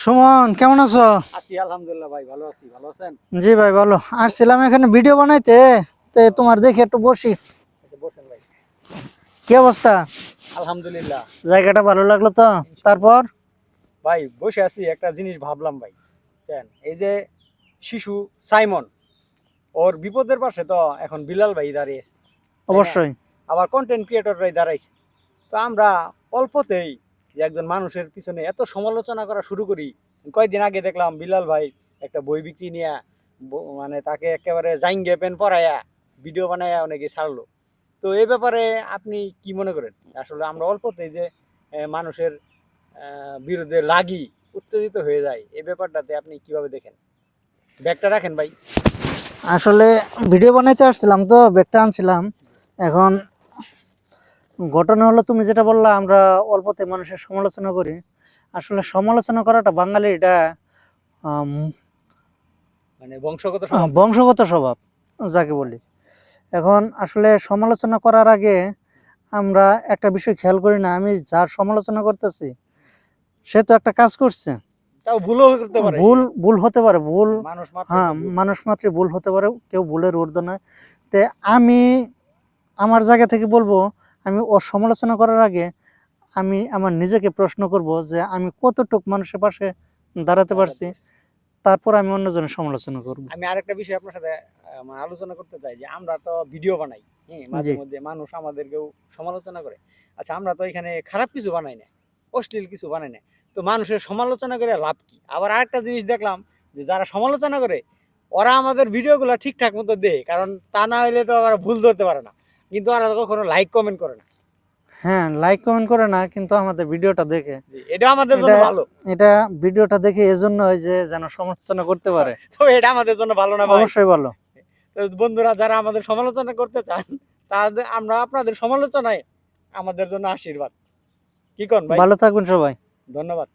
সুমন, কেমন আছো? আছি আলহামদুলিল্লাহ ভাই, ভালো আছি। ভালো আছেন? জি ভাই, ভালো। আসছিলাম এখানে ভিডিও বানাইতে, তোমার দেখে একটু বসি। আচ্ছা, বসেন ভাই। কি অবস্থা? আলহামদুলিল্লাহ। জায়গাটা ভালো লাগলো তো? ইনশাআল্লাহ। তারপর ভাই বসে আছি, একটা জিনিস ভাবলাম ভাই। বুঝছেন, এই যে শিশু সাইমন, ওর বিপদের পাশে তো এখন বিলাল ভাই দাঁড়িয়েছে, তাই না? অবশ্যই। আবার কন্টেন্ট ক্রিয়েটররাই দাঁড়াইছে। তো আমরা অল্পতেই যে একজন মানুষের পিছনে এত সমালোচনা করা শুরু করি। কয়েকদিন আগে দেখলাম বিলাল ভাই একটা বই বিক্রি নিয়ে মানে তাকে একেবারে জাইঙ্গে পেন পরাইয়া ভিডিও বানাইয়া অনেকে ছাড়লো। তো এই ব্যাপারে আপনি কি মনে করেন? আসলে আমরা অল্পতেই যে মানুষের বিরুদ্ধে লাগি, উত্তেজিত হয়ে যায়, এই ব্যাপারটাতে আপনি কিভাবে দেখেন? ব্যাগটা রাখেন ভাই। আসলে ভিডিও বানাইতে আসছিলাম তো ব্যাগটা আনছিলাম। এখন ঘটনা হলো, তুমি যেটা বললা আমরা অল্পতে মানুষের সমালোচনা করি। আসলে সমালোচনা করাটা বাঙালির এটা আম, মানে বংশগত স্বভাব নাকি? বংশগত স্বভাব যাকে বলি। এখন আসলে সমালোচনা করার আগে আমরা একটা বিষয় খেয়াল করি না, আমি যার সমালোচনা করতেছি সে তো একটা কাজ করছে। তাও ভুলও করতে পারে সে। ভুল ভুল হতে পারে, ভুল। মানুষ মাত্রই হ্যাঁ, তো ভুল। মানুষ মাত্রই ভুল হতে পারে, কেউ ভুলের ঊর্ধ্বে নয়। তে আমি আমার জায়গা থেকে বলবো, আমি ওর সমালোচনা করার আগে আমি আমার নিজেকে প্রশ্ন করব যে আমি কতটুকু মানুষের পাশে দাঁড়াতে পারছি, তারপর আমি অন্যজনের সমালোচনা করব। আমি আরেকটা বিষয় আপনার সাথে মানে আলোচনা করতে চাই, যে আমরা তো ভিডিও বানাই, হ্যাঁ, মাঝে জি। মধ্যে মানুষ আমাদেরকেও সমালোচনা করে। আচ্ছা, আমরা তো এখানে খারাপ কিছু বানাই না, অশ্লীল কিছু বানাই না। তো মানুষের সমালোচনা করে লাভ কি? আবার আরেকটা জিনিস দেখলাম, যে যারা সমালোচনা করে ওরা আমাদের ভিডিওগুলো ঠিকঠাক মতো দেয়, কারণ তা না হলে তো ওরা ভুল ধরতে পারে না। কিন্তু ওরা কখনো লাইক কমেন্ট করে না। হ্যাঁ, লাইক কমেন্ট করে না, কিন্তু আমাদের ভিডিওটা দেখে। এটা আমাদের এটা জন্য ভালো। এটা ভিডিওটা দেখে এজন্য হয় যে যেন সমালোচনা করতে পারে। তো এটা আমাদের জন্য ভালো না ভাই? অবশ্যই ভালো। তো বন্ধুরা, যারা আমাদের সমালোচনা করতে চান, তাদের আমরা আপনাদের সমালোচনায় আমাদের জন্য আশীর্বাদ। কি কোন ভাই? ভালো থাকবেন সবাই। ধন্যবাদ।